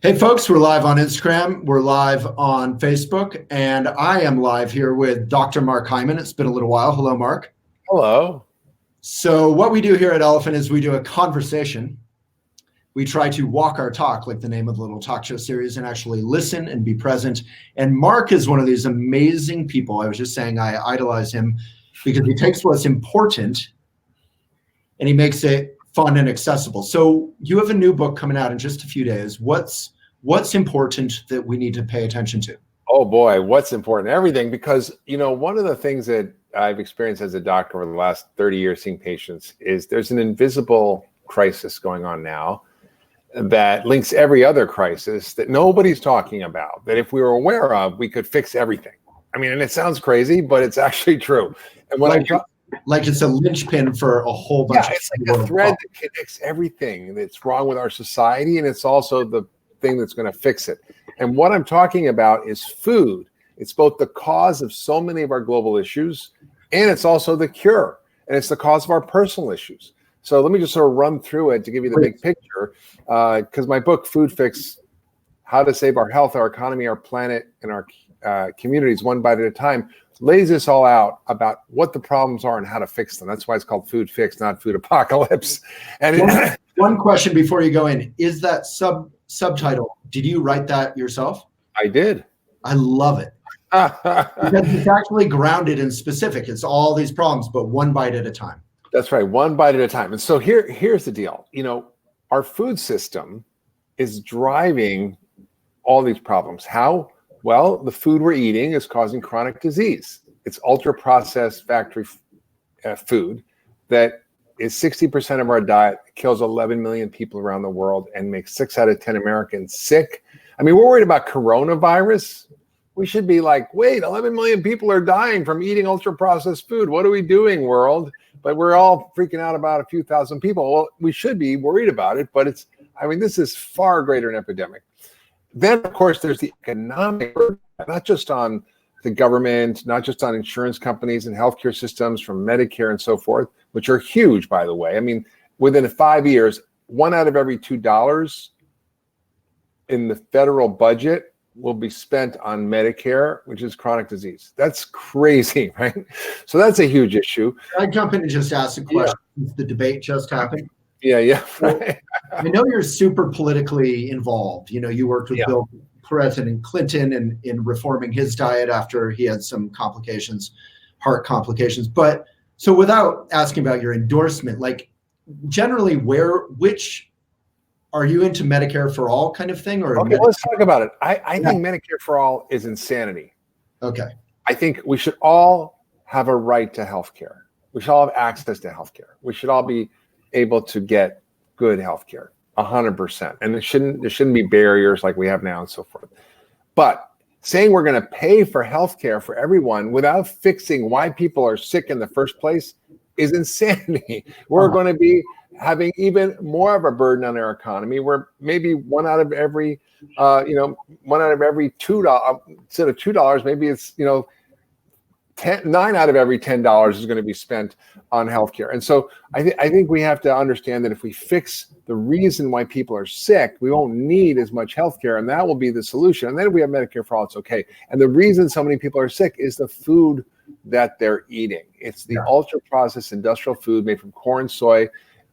Hey folks, we're live on Instagram, we're live on Facebook, and I am live here with Dr. Mark Hyman. It's been a little while. Hello, Mark. Hello. So what we do here at Elephant is we do a conversation. We try to walk our talk, like the name of the little talk show series, and actually listen and be present. And Mark is one of these amazing people. I was just saying I idolize him because he takes what's important and he makes it fun and accessible. So you have a new book coming out in just a few days. What's important that we need to pay attention to? Oh boy, what's important? Everything, because one of the things that I've experienced as a doctor over the last 30 years seeing patients is there's an invisible crisis going on now that links every other crisis that nobody's talking about, that if we were aware of, we could fix everything. I mean, and it sounds crazy, but it's actually true. And when like it's a linchpin for a whole bunch of it's like a thread that connects everything that's wrong with our society, and it's also the thing that's going to fix it. And what I'm talking about is food. It's both the cause of so many of our global issues, and it's also the cure, and it's the cause of our personal issues. So let me just sort of run through it to give you the big picture, because my book, Food Fix, How to Save Our Health, Our Economy, Our Planet, and Our Communities One Bite at a Time, lays this all out about what the problems are and how to fix them. That's why it's called Food Fix, not Food Apocalypse. And one question before you go in, is that subtitle, did you write that yourself? I did. I love it. Because it's actually grounded in specific. It's all these problems, but one bite at a time. That's right, one bite at a time. And so here's the deal. Our food system is driving all these problems. How? Well, the food we're eating is causing chronic disease. It's ultra-processed factory food that is 60% of our diet, kills 11 million people around the world, and makes 6 out of 10 Americans sick. I mean, we're worried about coronavirus. We should be like, wait, 11 million people are dying from eating ultra-processed food. What are we doing, world? But we're all freaking out about a few thousand people. Well, we should be worried about it, but this is far greater an epidemic. Then, of course, there's the economic burden, not just on the government, not just on insurance companies and healthcare systems from Medicare and so forth, which are huge, by the way. I mean, within 5 years, 1 out of every $2 in the federal budget will be spent on Medicare, which is chronic disease. That's crazy, right? So that's a huge issue. I jump in and just ask a question. Yeah. The debate just happened. Yeah. Right. I know you're super politically involved. You worked with President Clinton in reforming his diet after he had some complications, heart complications. But so without asking about your endorsement, like generally which are you into Medicare for all kind of thing? Or okay, let's talk about it. I think Medicare for all is insanity. Okay. I think we should all have a right to health care. We should all have access to health care. We should all be able to get good health care, 100%. And there shouldn't be barriers like we have now and so forth. But saying we're going to pay for health care for everyone without fixing why people are sick in the first place is insanity. We're going to be having even more of a burden on our economy, where maybe 1 out of every, $1 out of every $2, instead of $2, maybe it's, 9 out of every $10 is going to be spent on healthcare. And so I think we have to understand that if we fix the reason why people are sick, we won't need as much healthcare, and that will be the solution. And then if we have Medicare for all, it's okay. And the reason so many people are sick is the food that they're eating. It's the ultra-processed industrial food made from corn, soy,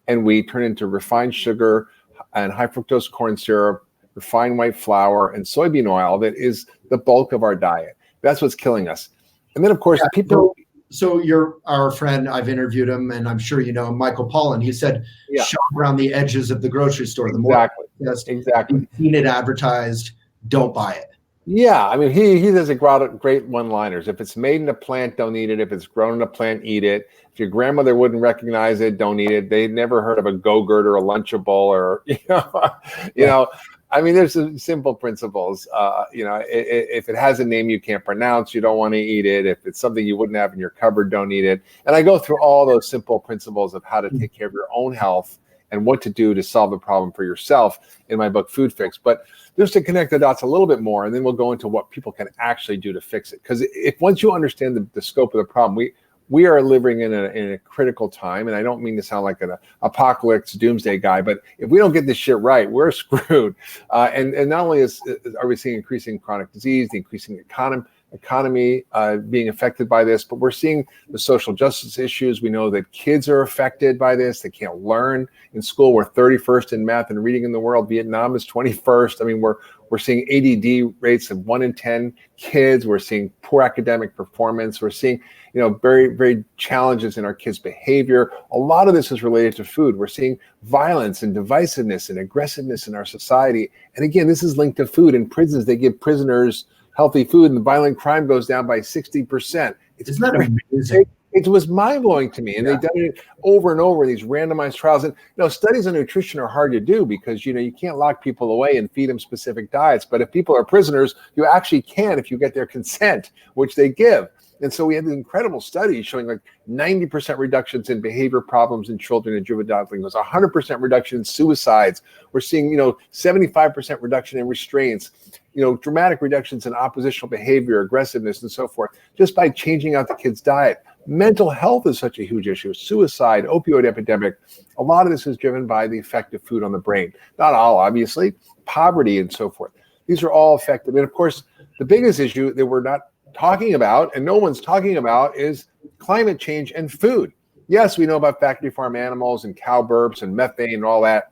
and wheat turned into refined sugar and high fructose corn syrup, refined white flour, and soybean oil that is the bulk of our diet. That's what's killing us. And then, of course, people. So you're our friend. I've interviewed him, and I'm sure you know him, Michael Pollan. He said, shop around the edges of the grocery store. The more exactly. You've seen it advertised, don't buy it. Yeah, I mean, he does a great one-liners. If it's made in a plant, don't eat it. If it's grown in a plant, eat it. If your grandmother wouldn't recognize it, don't eat it. They'd never heard of a Go-Gurt or a Lunchable or I mean, there's some simple principles. If it has a name you can't pronounce, you don't want to eat it. If it's something you wouldn't have in your cupboard, don't eat it. And I go through all those simple principles of how to take care of your own health and what to do to solve the problem for yourself in my book, Food Fix. But just to connect the dots a little bit more, and then we'll go into what people can actually do to fix it. Because if once you understand the scope of the problem, we are living in a critical time, and I don't mean to sound like an apocalypse doomsday guy, but if we don't get this shit right, we're screwed. And not only are we seeing increasing chronic disease, the increasing economy being affected by this, but we're seeing the social justice issues. We know that kids are affected by this. They can't learn in school. We're 31st in math and reading in the world. Vietnam is 21st. I mean, we're seeing ADD rates of 1 in 10 kids. We're seeing poor academic performance. We're seeing, very, very challenges in our kids' behavior. A lot of this is related to food. We're seeing violence and divisiveness and aggressiveness in our society. And again, this is linked to food. In prisons, they give prisoners healthy food, and the violent crime goes down by 60%. Isn't that amazing? It was mind-blowing to me, and they've done it over and over in these randomized trials. And studies on nutrition are hard to do because you can't lock people away and feed them specific diets. But if people are prisoners, you actually can if you get their consent, which they give. And so we had incredible studies showing like 90% reductions in behavior problems in children and juvenile delinquents, 100% reduction in suicides. We're seeing 75% reduction in restraints, dramatic reductions in oppositional behavior, aggressiveness, and so forth, just by changing out the kids' diet. Mental health is such a huge issue. Suicide, opioid epidemic. A lot of this is driven by the effect of food on the brain. Not all, obviously. Poverty and so forth. These are all affected. And of course, the biggest issue that we're not talking about, and no one's talking about, is climate change and food. Yes, we know about factory farm animals and cow burps and methane and all that.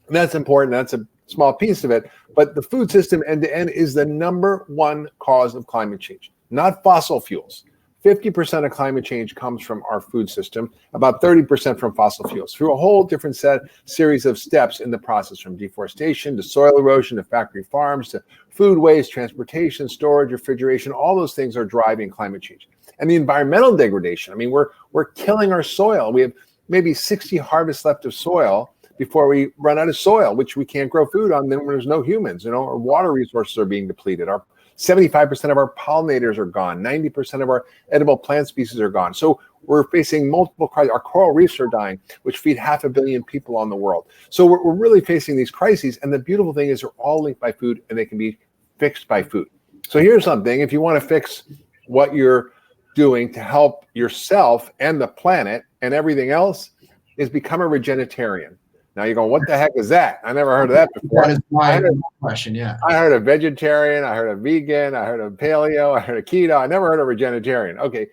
And that's important. That's a small piece of it. But the food system end to end is the number one cause of climate change, not fossil fuels. 50% of climate change comes from our food system, about 30% from fossil fuels, through a whole different series of steps in the process, from deforestation to soil erosion to factory farms to food waste, transportation, storage, refrigeration. All those things are driving climate change. And the environmental degradation. I mean, we're killing our soil. We have maybe 60 harvests left of soil before we run out of soil, which we can't grow food on. Then there's no humans. Our water resources are being depleted. Our 75% of our pollinators are gone. 90% of our edible plant species are gone. So we're facing multiple crises. Our coral reefs are dying, which feed 500 million people on the world. So we're really facing these crises. And the beautiful thing is they're all linked by food, and they can be fixed by food. So here's something. If you want to fix what you're doing to help yourself and the planet and everything else, is become a regenitarian. Now you're going, what the heck is that? I never heard of that before. That is my question, yeah. I heard of vegetarian, I heard of vegan, I heard of paleo, I heard of keto. I never heard of regenitarian. Okay,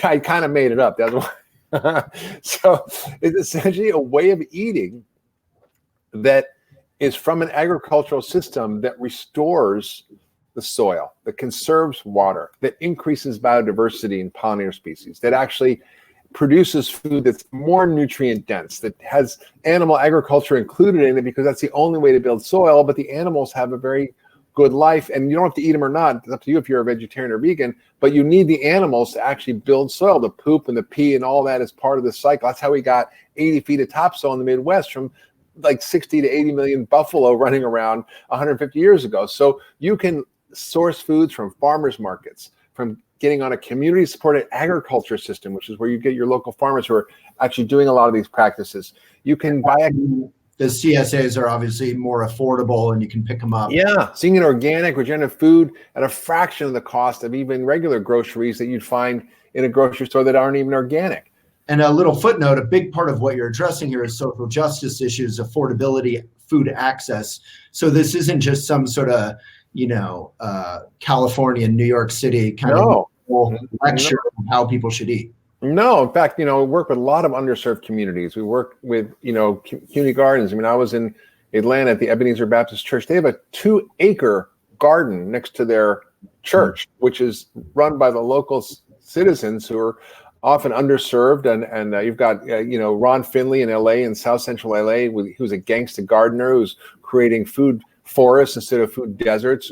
I kind of made it up. That's why. So it's essentially a way of eating that is from an agricultural system that restores the soil, that conserves water, that increases biodiversity in pollinator species, that actually produces food that's more nutrient dense, that has animal agriculture included in it, because that's the only way to build soil. But the animals have a very good life, and you don't have to eat them or not. It's up to you if you're a vegetarian or vegan, but you need the animals to actually build soil. The poop and the pee and all that is part of the cycle. That's how we got 80 feet of topsoil in the Midwest from like 60 to 80 million buffalo running around 150 years ago. So you can source foods from farmers markets, from getting on a community-supported agriculture system, which is where you get your local farmers who are actually doing a lot of these practices. You can buy the CSAs are obviously more affordable, and you can pick them up. Yeah, seeing an organic, regenerative food at a fraction of the cost of even regular groceries that you'd find in a grocery store that aren't even organic. And a little footnote, a big part of what you're addressing here is social justice issues, affordability, food access. So this isn't just some sort of California, New York City kind of lecture of how people should eat. No, in fact, we work with a lot of underserved communities. We work with, community gardens. I mean, I was in Atlanta at the Ebenezer Baptist Church. They have a 2-acre garden next to their church, which is run by the local citizens who are often underserved. And you've got, Ron Finley in LA, in South Central LA, who's a gangsta gardener who's creating food forests instead of food deserts,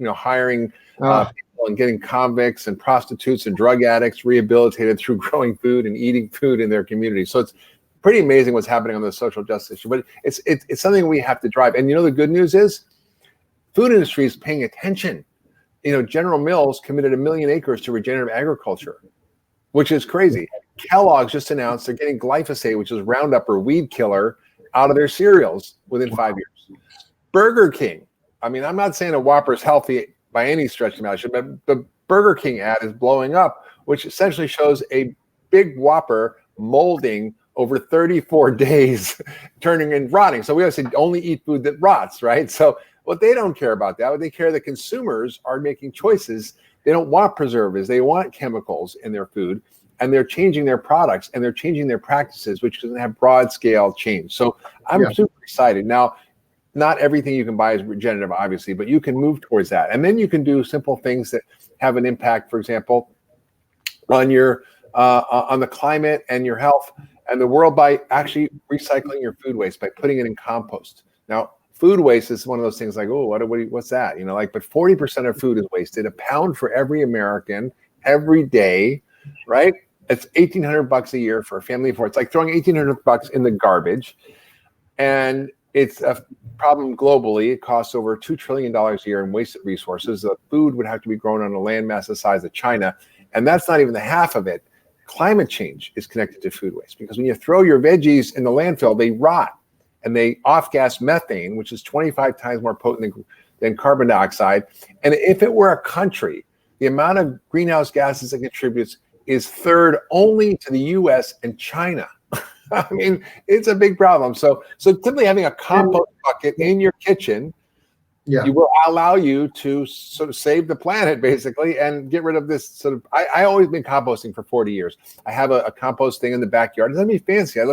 hiring people and getting convicts and prostitutes and drug addicts rehabilitated through growing food and eating food in their community. So it's pretty amazing what's happening on the social justice issue, but it's something we have to drive. And the good news is food industry is paying attention. General Mills committed 1 million acres to regenerative agriculture, which is crazy. Kellogg's just announced they're getting glyphosate, which is Roundup or weed killer, out of their cereals within 5 years. Burger King. I mean, I'm not saying a Whopper is healthy by any stretch of the imagination, but the Burger King ad is blowing up, which essentially shows a big Whopper molding over 34 days, turning and rotting. So we always say only eat food that rots, right? So what they don't care about that. What they care that consumers are making choices. They don't want preservatives. They want chemicals in their food, and they're changing their products and they're changing their practices, which doesn't have broad scale change. So I'm super excited. Now, not everything you can buy is regenerative, obviously, but you can move towards that. And then you can do simple things that have an impact, for example, on your on the climate and your health and the world by actually recycling your food waste, by putting it in compost. Now, food waste is one of those things like, oh, what's that? But 40% of food is wasted, a pound for every American every day, right? It's $1,800 a year for a family of four. It's like throwing $1,800 in the garbage. And it's a problem globally. It costs over $2 trillion a year in wasted resources. The food would have to be grown on a landmass the size of China. And that's not even the half of it. Climate change is connected to food waste because when you throw your veggies in the landfill, they rot and they off-gas methane, which is 25 times more potent than carbon dioxide. And if it were a country, the amount of greenhouse gases it contributes is third only to the US and China. I mean, it's a big problem. So simply having a compost bucket in your kitchen, you will allow you to sort of save the planet, basically, and get rid of this sort of. I always been composting for 40 years. I have a compost thing in the backyard. It doesn't be fancy. I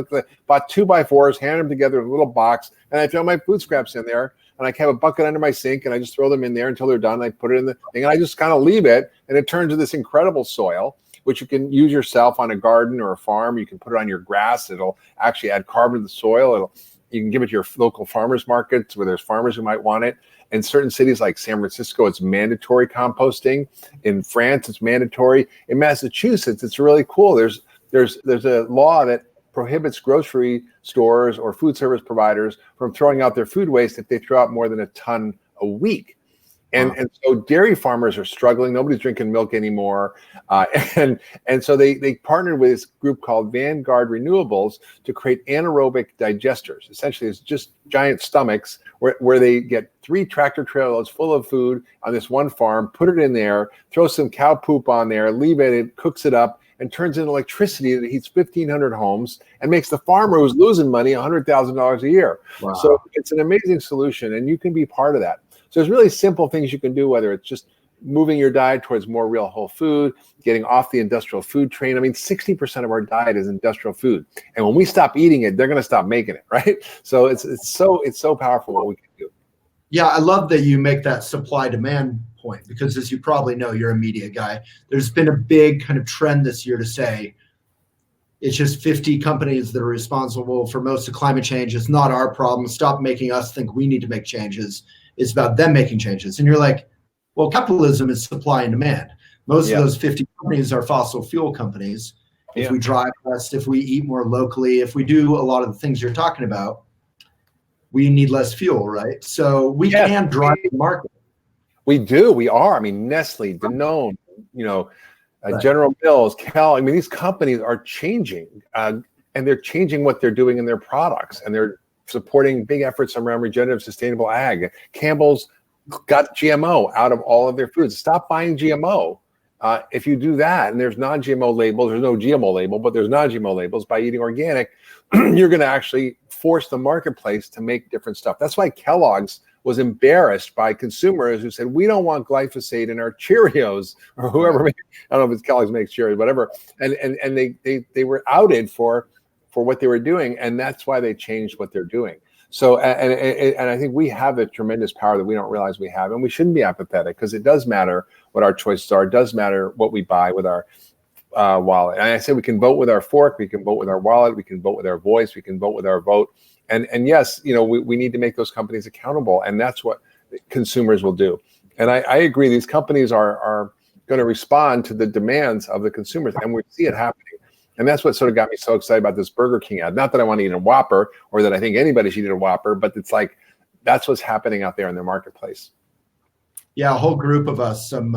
bought 2x4s, handed them together in a little box, and I throw my food scraps in there. And I have a bucket under my sink, and I just throw them in there until they're done. I put it in the thing, and I just kind of leave it, and it turns into this incredible soil, which you can use yourself on a garden or a farm. You can put it on your grass. It'll actually add carbon to the soil. You can give it to your local farmers markets where there's farmers who might want it. In certain cities like San Francisco, it's mandatory composting. In France, it's mandatory. In Massachusetts, it's really cool. There's a law that prohibits grocery stores or food service providers from throwing out their food waste if they throw out more than a ton a week. And so dairy farmers are struggling. Nobody's drinking milk anymore. And so they partnered with this group called Vanguard Renewables to create anaerobic digesters. Essentially, it's just giant stomachs where they get 3 tractor trailers full of food on this one farm, put it in there, throw some cow poop on there, leave it, it cooks it up, and turns into electricity that heats 1,500 homes and makes the farmer who's losing money $100,000 a year. Wow. So it's an amazing solution, and you can be part of that. So there's really simple things you can do, whether it's just moving your diet towards more real whole food, getting off the industrial food train. I mean, 60% of our diet is industrial food. And when we stop eating it, they're going to stop making it, right? So it's so powerful what we can do. Yeah, I love that you make that supply demand point because, as you probably know, you're a media guy. There's been a big kind of trend this year to say it's just 50 companies that are responsible for most of climate change. It's not our problem. Stop making us think we need to make changes. It's about them making changes. And you're like, well, capitalism is supply and demand. Most of those 50 companies are fossil fuel companies. If we drive less, if we eat more locally, if we do a lot of the things you're talking about, we need less fuel, right? So we can drive the market. We do. We are. I mean, Nestle, Danone, General Mills, Cal. I mean, these companies are changing, and they're changing what they're doing in their products, and they're supporting big efforts around regenerative, sustainable ag. Campbell's got GMO out of all of their foods. Stop buying GMO. If you do that, and there's non-GMO labels, there's no GMO label, but there's non-GMO labels, by eating organic, you're going to actually force the marketplace to make different stuff. That's why Kellogg's was embarrassed by consumers who said, we don't want glyphosate in our Cheerios, or whoever, I don't know if it's Kellogg's makes Cheerios, whatever. And they were outed for what they were doing, and that's why they changed what they're doing. So, and I think we have a tremendous power that we don't realize we have, and we shouldn't be apathetic because it does matter what our choices are. It does matter what we buy with our wallet. And I say we can vote with our fork, we can vote with our wallet, we can vote with our voice, we can vote with our vote. And yes, we need to make those companies accountable, and that's what consumers will do. And I agree, these companies are going to respond to the demands of the consumers, and we see it happening. And that's what sort of got me so excited about this Burger King ad. Not that I want to eat a Whopper or that I think anybody should eat a Whopper, but it's like, that's what's happening out there in the marketplace. Yeah, a whole group of us, some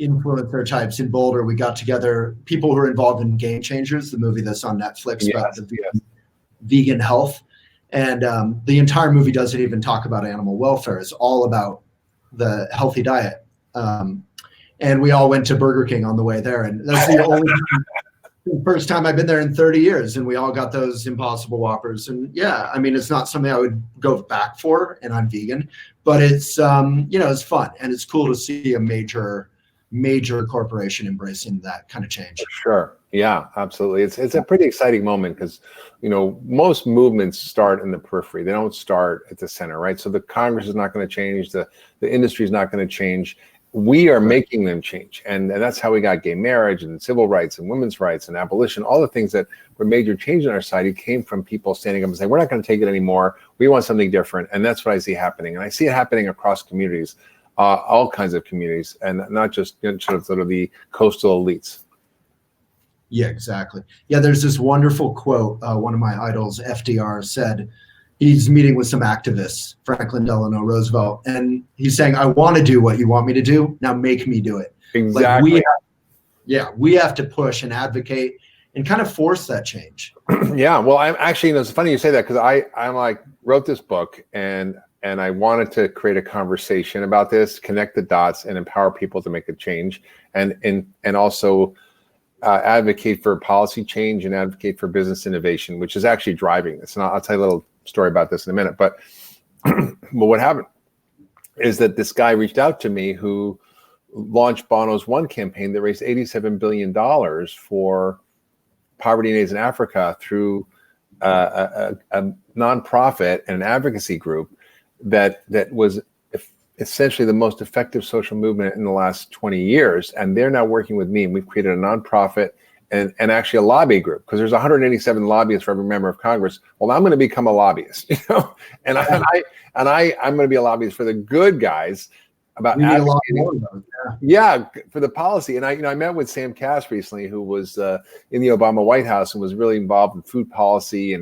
influencer types in Boulder, we got together, people who are involved in Game Changers, the movie that's on Netflix about the vegan health. And the entire movie doesn't even talk about animal welfare. It's all about the healthy diet. And we all went to Burger King on the way there. And that's the only the first time I've been there in 30 years, and we all got those Impossible Whoppers. And yeah, I mean, it's not something I would go back for, and I'm vegan, but it's, it's fun, and it's cool to see a major corporation embracing that kind of change. Sure. Yeah, absolutely. It's a pretty exciting moment because, most movements start in the periphery. They don't start at the center, right? So the Congress is not going to change. The industry is not going to change. We are making them change. And that's how we got gay marriage and civil rights and women's rights and abolition. All the things that were major change in our society came from people standing up and saying, we're not going to take it anymore. We want something different. And that's what I see happening. And I see it happening across communities. All kinds of communities, and not just sort of the coastal elites. Yeah, exactly. Yeah, there's this wonderful quote. One of my idols, FDR, said he's meeting with some activists, Franklin Delano Roosevelt, and he's saying, "I want to do what you want me to do. Now make me do it." Exactly. We have to push and advocate and kind of force that change. Yeah. Well, I'm actually. It's funny you say that because I wrote this book and I wanted to create a conversation about this, connect the dots, and empower people to make a change, and also advocate for policy change and advocate for business innovation, which is actually driving this. And I'll tell you a little story about this in a minute. But what happened is that this guy reached out to me who launched Bono's One campaign that raised $87 billion for poverty and AIDS in Africa through a nonprofit and an advocacy group that was essentially the most effective social movement in the last 20 years. And they're now working with me, and we've created a nonprofit and actually a lobby group, because there's 187 lobbyists for every member of Congress. Well, I'm going to become a lobbyist, and I'm going to be a lobbyist for the good guys about advocating, for the policy. And I met with Sam Cass recently, who was in the Obama White House and was really involved in food policy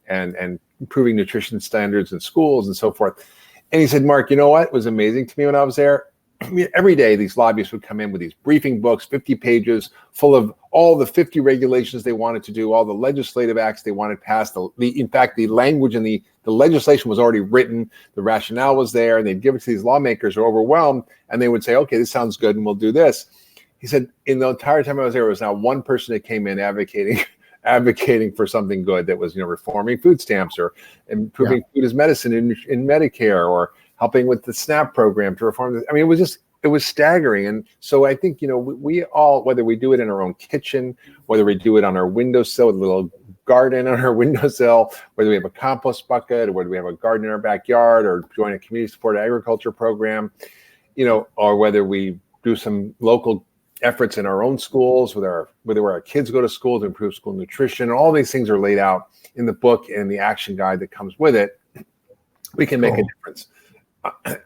and improving nutrition standards in schools and so forth. And he said, Mark, you know what was amazing to me when I was there? Every day, these lobbyists would come in with these briefing books, 50 pages, full of all the 50 regulations they wanted to do, all the legislative acts they wanted passed. In fact, the language in the legislation was already written. The rationale was there, and they'd give it to these lawmakers who are overwhelmed, and they would say, okay, this sounds good, and we'll do this. He said, in the entire time I was there, there was not one person that came in advocating for something good that was, reforming food stamps or improving food as medicine in Medicare, or helping with the SNAP program to reform this. I mean, it was staggering. And so I think, we all, whether we do it in our own kitchen, whether we do it on our windowsill with a little garden on our windowsill, whether we have a compost bucket, or whether we have a garden in our backyard, or join a community supported agriculture program, or whether we do some local efforts in our own schools, whether our kids go to school to improve school nutrition. All these things are laid out in the book and the action guide that comes with it. We can make a difference.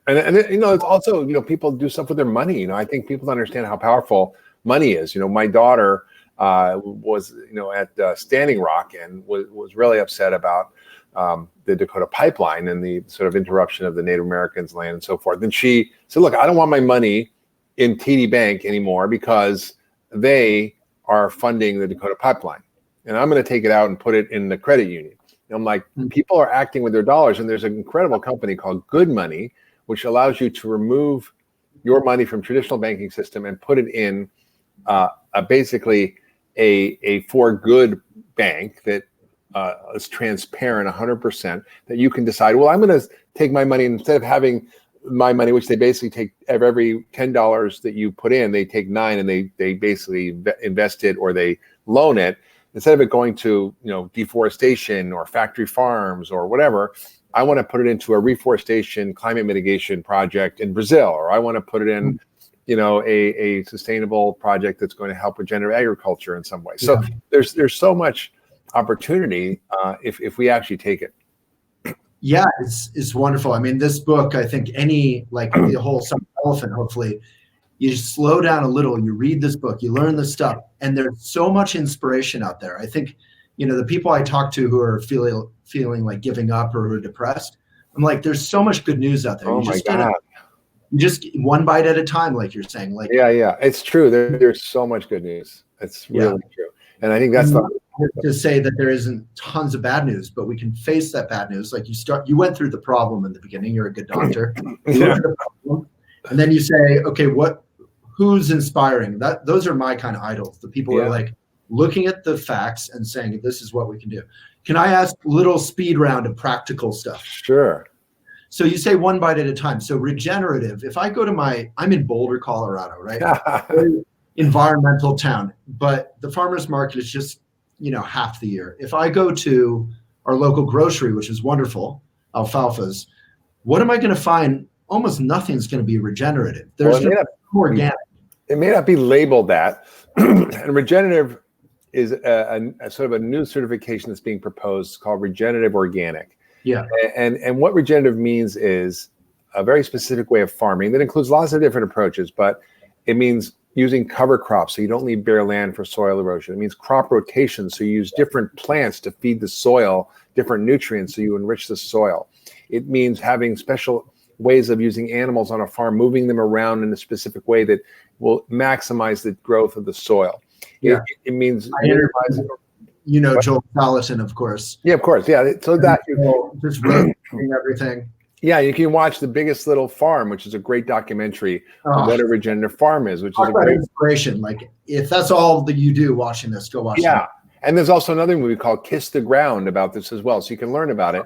And it's also, people do stuff with their money. I think people don't understand how powerful money is. My daughter was, at Standing Rock and was really upset about the Dakota pipeline and the sort of interruption of the Native Americans' land and so forth. And she said, look, I don't want my money in TD Bank anymore because they are funding the Dakota pipeline, and I'm going to take it out and put it in the credit union. And I'm like, people are acting with their dollars, and there's an incredible company called Good Money, which allows you to remove your money from traditional banking system and put it in basically a for good bank that is transparent 100%, that you can decide, well, I'm going to take my money, instead of having my money, which they basically take every $10 that you put in, they take $9 and they basically invest it or they loan it. Instead of it going to, deforestation or factory farms or whatever, I want to put it into a reforestation climate mitigation project in Brazil, or I want to put it in, a sustainable project that's going to help regenerative agriculture in some way. So there's so much opportunity if we actually take it. Yeah, it's wonderful. I mean, this book, I think the whole Summer Elephant, hopefully, you slow down a little, you read this book, you learn this stuff, and there's so much inspiration out there. I think, the people I talk to who are feeling like giving up or who are depressed, I'm like, there's so much good news out there. Oh my God. You just one bite at a time, like you're saying. Yeah, it's true. There's so much good news. It's really true. And I think that's to say that there isn't tons of bad news, but we can face that bad news. Like you went through the problem in the beginning. You're a good doctor. You went through the problem, and then you say, okay, who's inspiring? Those are my kind of idols. The people who are like, looking at the facts and saying, this is what we can do. Can I ask a little speed round of practical stuff? Sure. So you say one bite at a time. So regenerative, if I go to I'm in Boulder, Colorado, right? Very environmental town, but the farmer's market is just, half the year. If I go to our local grocery, which is wonderful, alfalfas, what am I going to find? Almost nothing's going to be regenerative. There's organic. It may not be labeled that. And regenerative is a sort of a new certification that's being proposed called regenerative organic. Yeah. And what regenerative means is a very specific way of farming that includes lots of different approaches, but it means using cover crops so you don't leave bare land for soil erosion. It means crop rotation, so you use different plants to feed the soil different nutrients so you enrich the soil. It means having special ways of using animals on a farm, moving them around in a specific way that will maximize the growth of the soil. Yeah. It means Joel Salatin, of course. Yeah, of course. Yeah. So that just rotating everything. Yeah, you can watch The Biggest Little Farm, which is a great documentary on what a regenerative farm is, which is a great inspiration. Like, if that's all that you do watching this, go watch it. Yeah. And there's also another movie called Kiss the Ground about this as well, so you can learn about it.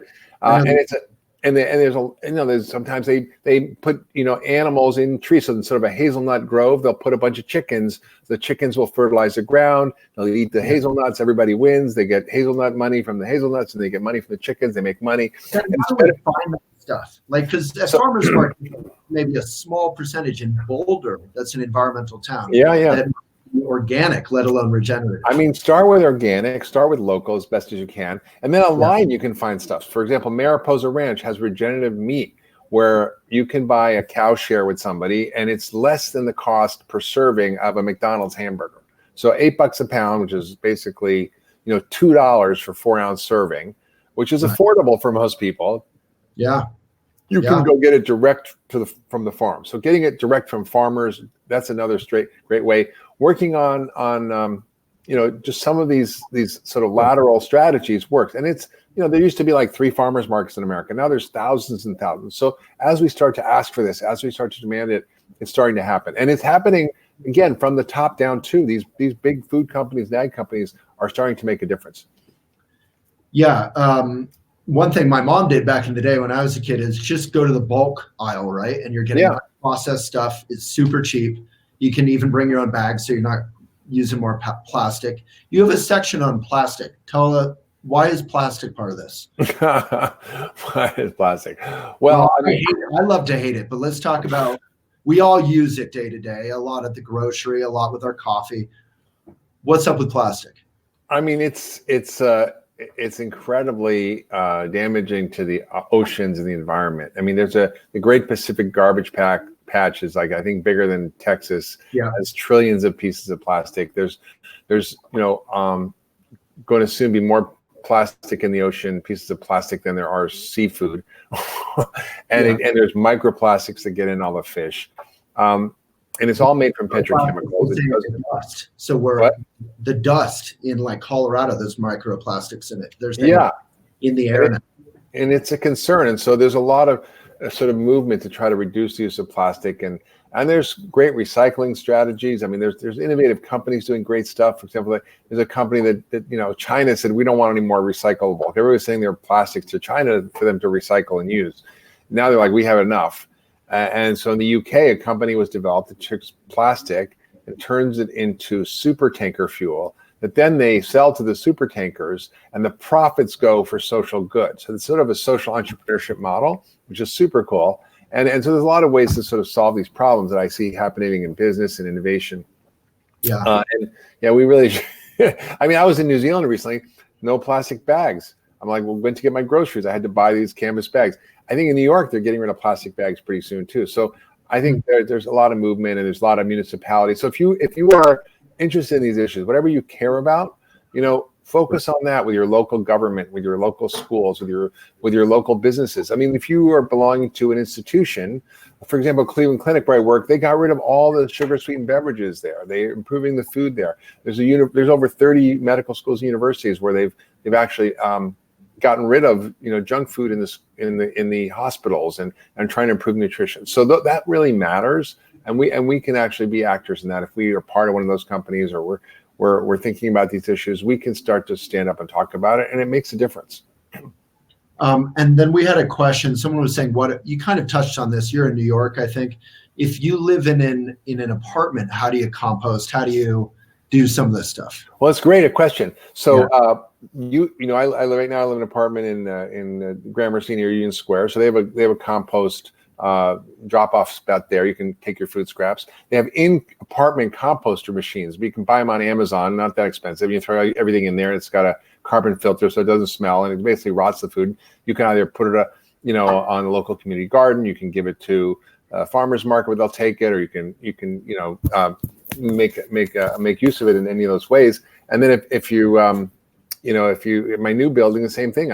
There's sometimes they put animals in trees, so instead of a hazelnut grove, they'll put a bunch of chickens. The chickens will fertilize the ground. They'll eat the hazelnuts. Everybody wins. They get hazelnut money from the hazelnuts, and they get money from the chickens. They make money. And how do we find that stuff? Like, because at farmers market, maybe a small percentage in Boulder that's an environmental town. Yeah. That organic, let alone regenerative. I mean, start with organic, start with local as best as you can. And then online, you can find stuff. For example, Mariposa Ranch has regenerative meat where you can buy a cow share with somebody and it's less than the cost per serving of a McDonald's hamburger. So $8 a pound, which is basically, $2 for 4-ounce serving, which is affordable for most people. Yeah. You can go get it direct from the farm. So getting it direct from farmers, that's another great way. Working on just some of these sort of lateral strategies works. And it's, there used to be like 3 farmers markets in America. Now there's thousands and thousands. So as we start to ask for this, as we start to demand it, it's starting to happen. And it's happening, again, from the top down too. These big food companies, ag companies are starting to make a difference. Yeah. One thing my mom did back in the day when I was a kid is just go to the bulk aisle, right? And you're getting processed stuff. It's super cheap. You can even bring your own bags, so you're not using more plastic. You have a section on plastic. Tell us, why is plastic part of this? Why is plastic? Well, I love to hate it, but let's talk about, we all use it day to day, a lot at the grocery, a lot with our coffee. What's up with plastic? I mean, it's incredibly damaging to the oceans and the environment. I mean, the Great Pacific Garbage Patch is I think bigger than Texas. Yeah, has trillions of pieces of plastic. There's going to soon be more plastic in the ocean, pieces of plastic, than there are seafood, and there's microplastics that get in all the fish. And it's all made from petrochemicals. Dust. So the dust in like Colorado, there's microplastics in it. There's in the air. And it's a concern. And so there's a lot of sort of movement to try to reduce the use of plastic. And there's great recycling strategies. I mean, there's innovative companies doing great stuff. For example, there's a company that China said, we don't want any more recyclable. Everybody was saying there were plastics to China for them to recycle and use. Now they're like, we have enough. And so in the UK, a company was developed that takes plastic and turns it into super tanker fuel that then they sell to the super tankers, and the profits go for social good. So it's sort of a social entrepreneurship model, which is super cool. And so there's a lot of ways to sort of solve these problems that I see happening in business and innovation. Yeah. We really, I mean, I was in New Zealand recently, no plastic bags. I'm like, well, went to get my groceries. I had to buy these canvas bags. I think in New York, they're getting rid of plastic bags pretty soon too. So I think there's a lot of movement and there's a lot of municipalities. So if you are interested in these issues, whatever you care about, focus on that with your local government, with your local schools, with your local businesses. I mean, if you are belonging to an institution, for example, Cleveland Clinic where I work, they got rid of all the sugar sweetened beverages there. They're improving the food there. There's over 30 medical schools and universities where they've actually gotten rid of junk food in the hospitals and trying to improve nutrition. So that really matters, and we can actually be actors in that if we are part of one of those companies, or we're thinking about these issues, we can start to stand up and talk about it, and it makes a difference. And then we had a question. Someone was saying, "What you kind of touched on this? You're in New York, I think. If you live in an apartment, how do you compost? How do you do some of this stuff?" Well, it's great a question. So I right now I live in an apartment in Gramercy near Union Square. So they have a compost drop-off spot there. You can take your food scraps. They have in-apartment composter machines. You can buy them on Amazon, not that expensive. You throw everything in there. It's got a carbon filter so it doesn't smell, and it basically rots the food. You can either put it on a local community garden. You can give it to a farmer's market where they'll take it, or you can make use of it in any of those ways. And then if you in my new building, the same thing.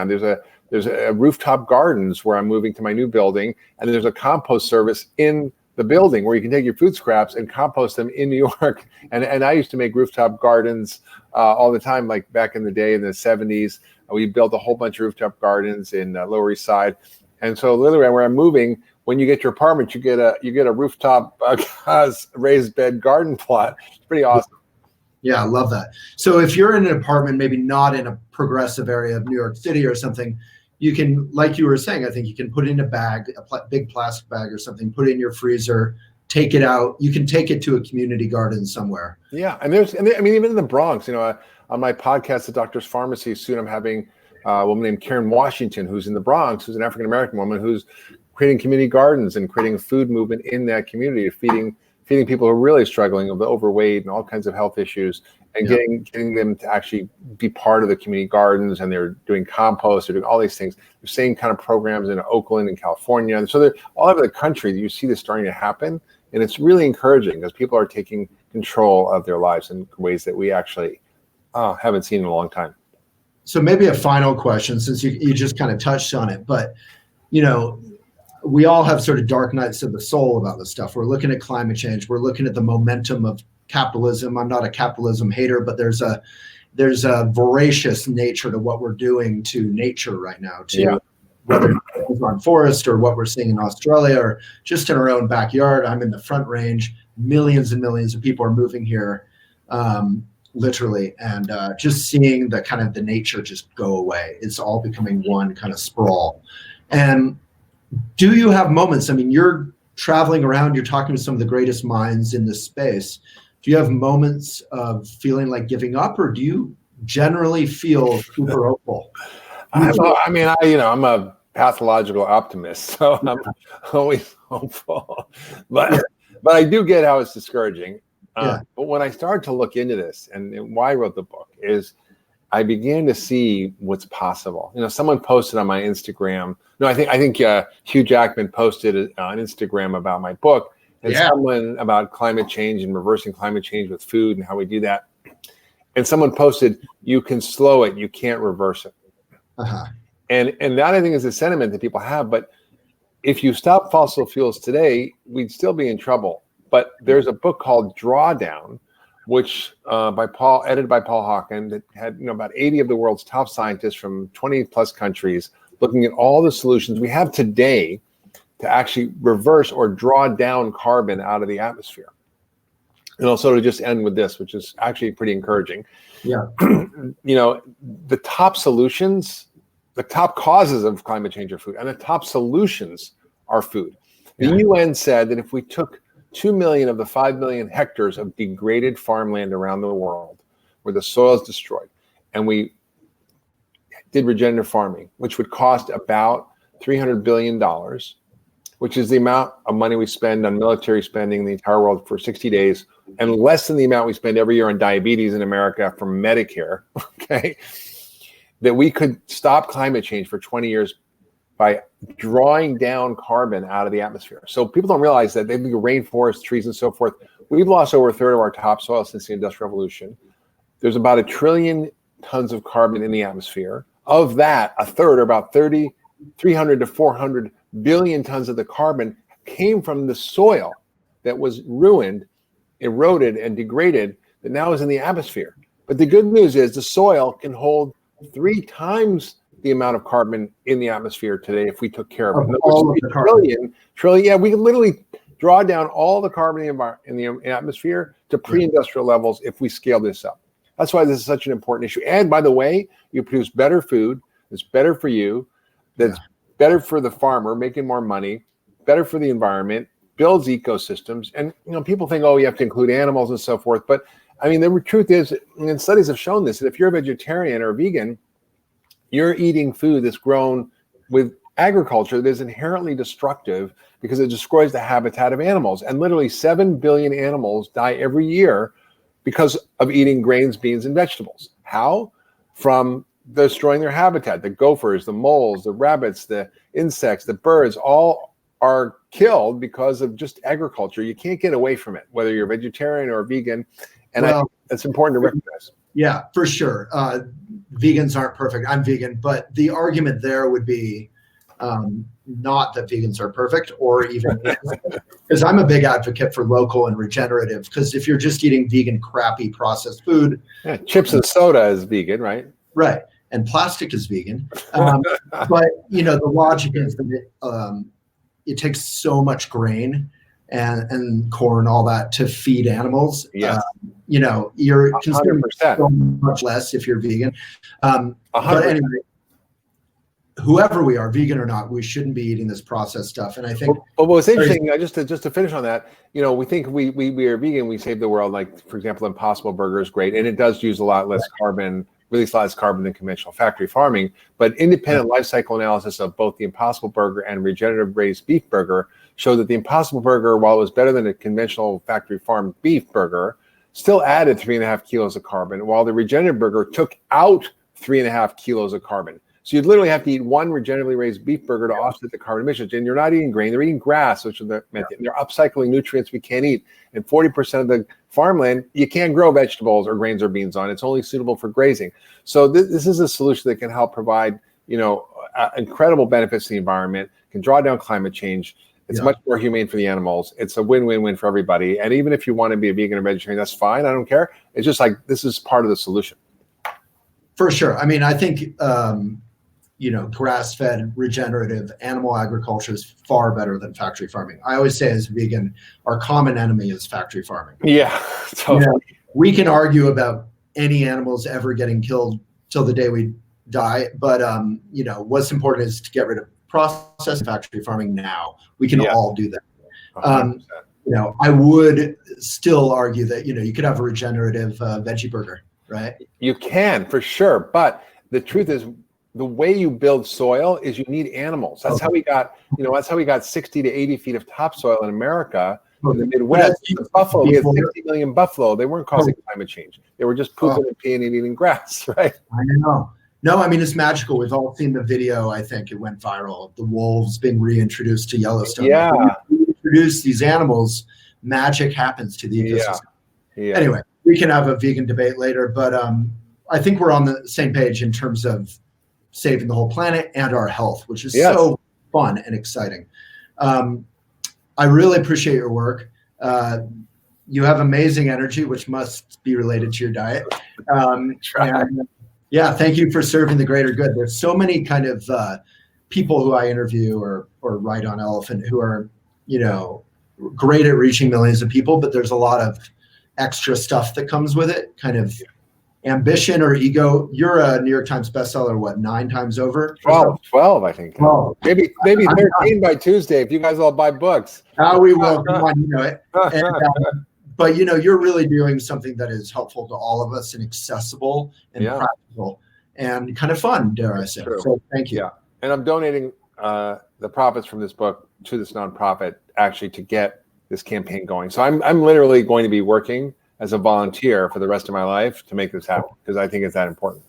There's a rooftop gardens where I'm moving to my new building, and there's a compost service in the building where you can take your food scraps and compost them in New York. And I used to make rooftop gardens all the time, like back in the day in the 70s. We built a whole bunch of rooftop gardens in Lower East Side. And so literally where I'm moving, when you get your apartment, you get a rooftop raised bed garden plot. It's pretty awesome. Yeah, I love that. So if you're in an apartment, maybe not in a progressive area of New York City or something, you can, like you were saying, I think you can put it in a bag, big plastic bag or something, put it in your freezer, take it out. You can take it to a community garden somewhere. Yeah, and even in the Bronx, on my podcast, The Doctor's Pharmacy, soon I'm having a woman named Karen Washington, who's in the Bronx, who's an African-American woman who's creating community gardens and creating a food movement in that community, feeding people who are really struggling with overweight and all kinds of health issues, and getting them to actually be part of the community gardens. And they're doing compost, they're doing all these things. The same kind of programs in Oakland and California. And so they're all over the country. You see this starting to happen, and it's really encouraging because people are taking control of their lives in ways that we actually haven't seen in a long time. So maybe a final question, since you just kind of touched on it, but we all have sort of dark nights of the soul about this stuff. We're looking at climate change. We're looking at the momentum of capitalism. I'm not a capitalism hater, but there's a voracious nature to what we're doing to nature right now, whether it's on forest or what we're seeing in Australia or just in our own backyard. I'm in the Front Range. Millions and millions of people are moving here, literally, and just seeing the kind of the nature just go away. It's all becoming one kind of sprawl. And do you have moments? I mean, you're traveling around, you're talking to some of the greatest minds in this space. Do you have moments of feeling like giving up, or do you generally feel super hopeful? I'm a pathological optimist, so I'm always hopeful. But I do get how it's discouraging. But when I started to look into this, and why I wrote the book is I began to see what's possible. Someone posted on my Instagram. No, I think Hugh Jackman posted on Instagram about my book, and someone about climate change and reversing climate change with food and how we do that. And someone posted, "You can slow it, you can't reverse it." And that I think is a sentiment that people have. But if you stop fossil fuels today, we'd still be in trouble. But there's a book called Drawdown, which edited by Paul Hawken, that had about 80 of the world's top scientists from 20 plus countries looking at all the solutions we have today to actually reverse or draw down carbon out of the atmosphere. And also to just end with this, which is actually pretty encouraging. Yeah. The top solutions, the top causes of climate change are food, and the top solutions are food. The UN said that if we took 2 million of the 5 million hectares of degraded farmland around the world where the soil is destroyed, and we did regenerative farming, which would cost about $300 billion, which is the amount of money we spend on military spending in the entire world for 60 days, and less than the amount we spend every year on diabetes in America from Medicare, okay, that we could stop climate change for 20 years by drawing down carbon out of the atmosphere. So people don't realize that they've been rainforests, trees, and so forth. We've lost over a third of our topsoil since the Industrial Revolution. There's about 1 trillion tons of carbon in the atmosphere. Of that, a third, or about 300 to 400 billion tons of the carbon came from the soil that was ruined, eroded, and degraded, that now is in the atmosphere. But the good news is the soil can hold 3 times the amount of carbon in the atmosphere today if we took care of it. All of the trillion, yeah, we can literally draw down all the carbon in the atmosphere to pre-industrial levels if we scale this up. That's why this is such an important issue. And by the way, you produce better food that's better for you, that's better for the farmer, making more money, better for the environment, builds ecosystems. And people think, oh, you have to include animals and so forth. But I mean, the truth is, and studies have shown this, that if you're a vegetarian or a vegan, you're eating food that's grown with agriculture that is inherently destructive because it destroys the habitat of animals. And literally 7 billion animals die every year because of eating grains, beans, and vegetables. How? From destroying their habitat. The gophers, the moles, the rabbits, the insects, the birds, all are killed because of just agriculture. You can't get away from it, whether you're a vegetarian or a vegan. And I think it's important to recognize. Yeah, for sure. Vegans aren't perfect. I'm vegan, but the argument there would be not that vegans are perfect, or even because I'm a big advocate for local and regenerative. Because if you're just eating vegan, crappy processed food, chips and soda is vegan, right? Right, and plastic is vegan. But the logic is that it takes so much grain and corn, all that, to feed animals. Yeah. You're consuming 100%. so much less if you're vegan. But anyway, whoever we are, vegan or not, we shouldn't be eating this processed stuff. And I think, but what's interesting, just to finish on that, we think we are vegan, we save the world. Like, for example, Impossible Burger is great, and it does use a lot less carbon, release a lot less carbon than conventional factory farming. But independent life cycle analysis of both the Impossible Burger and regenerative raised beef burger showed that the Impossible Burger, while it was better than a conventional factory farmed beef burger, still added 3.5 kilos of carbon, while the regenerative burger took out 3.5 kilos of carbon. So you'd literally have to eat one regeneratively raised beef burger to offset the carbon emissions. And you're not eating grain, they're eating grass, which is they're upcycling nutrients we can't eat. And 40% of the farmland, you can't grow vegetables or grains or beans on. It's only suitable for grazing. So this is a solution that can help provide, incredible benefits to the environment, can draw down climate change. It's much more humane for the animals. It's a win-win-win for everybody. And even if you want to be a vegan or vegetarian, that's fine. I don't care. It's just like, this is part of the solution. For sure. I mean, I think, grass-fed, regenerative animal agriculture is far better than factory farming. I always say, as a vegan, our common enemy is factory farming. Yeah, totally. We can argue about any animals ever getting killed till the day we die, but what's important is to get rid of processed factory farming now. We can all do that. I would still argue that you could have a regenerative veggie burger, right? You can, for sure, but the truth is, the way you build soil is you need animals. That's how we got, that's how we got 60 to 80 feet of topsoil in America, in the Midwest. Buffalo, we had 60 million buffalo. They weren't causing climate change. They were just pooping and peeing and eating grass, right? I know. No, I mean, it's magical. We've all seen the video. I think it went viral. The wolves being reintroduced to Yellowstone. Yeah. When you introduce these animals, magic happens to the ecosystem. Yeah. Anyway, we can have a vegan debate later, but I think we're on the same page in terms of saving the whole planet and our health, which is so fun and exciting. I really appreciate your work. You have amazing energy, which must be related to your diet. Thank you for serving the greater good. There's so many kind of people who I interview or write on Elephant who are, great at reaching millions of people, but there's a lot of extra stuff that comes with it, kind of ambition or ego. You're a New York Times bestseller, 9 times over? 12, I think. 12. Maybe 13 by Tuesday if you guys all buy books. We will. Come on, you know it. And, but you're really doing something that is helpful to all of us and accessible and practical and kind of fun, dare I say. True. So thank you. Yeah, and I'm donating the profits from this book to this nonprofit actually to get this campaign going. So I'm literally going to be working as a volunteer for the rest of my life to make this happen because I think it's that important.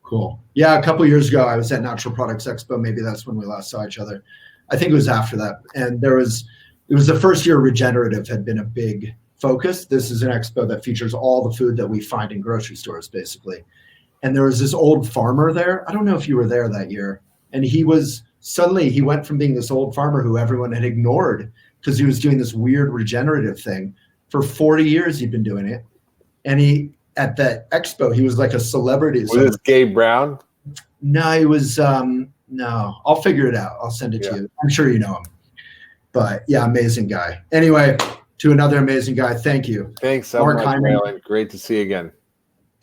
Cool. Yeah, a couple of years ago, I was at Natural Products Expo. Maybe that's when we last saw each other. I think it was after that. And it was the first year regenerative had been a big focus. This is an expo that features all the food that we find in grocery stores, basically. And there was this old farmer there. I don't know if you were there that year. And he went from being this old farmer who everyone had ignored because he was doing this weird regenerative thing. For 40 years, he'd been doing it. And at that expo, he was like a celebrity. Was this Gabe Brown? No, he was, no, I'll figure it out. I'll send it to you. I'm sure you know him. But yeah, amazing guy. Anyway, to another amazing guy, thank you. Thanks so much, Hyman. Great to see you again.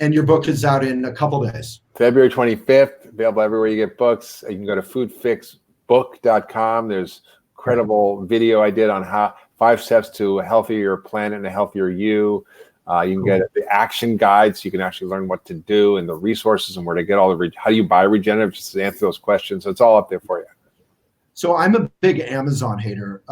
And your book is out in a couple days. February 25th, available everywhere you get books. You can go to foodfixbook.com. There's incredible video I did on 5 steps to a healthier planet and a healthier you. You can get the action guide, so you can actually learn what to do and the resources and where to get all the, how do you buy regenerative, just to answer those questions. So it's all up there for you. So I'm a big Amazon hater.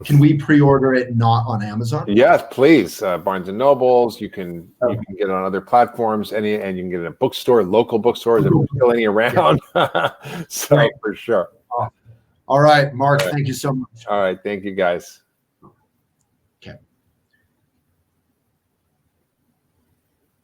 Can we pre-order it not on Amazon? Yes, please. Barnes and Nobles. You can get it on other platforms. And you can get it in a bookstore, local bookstores. There's still any around. So for sure. All right, Mark. Thank you so much. All right, thank you, guys.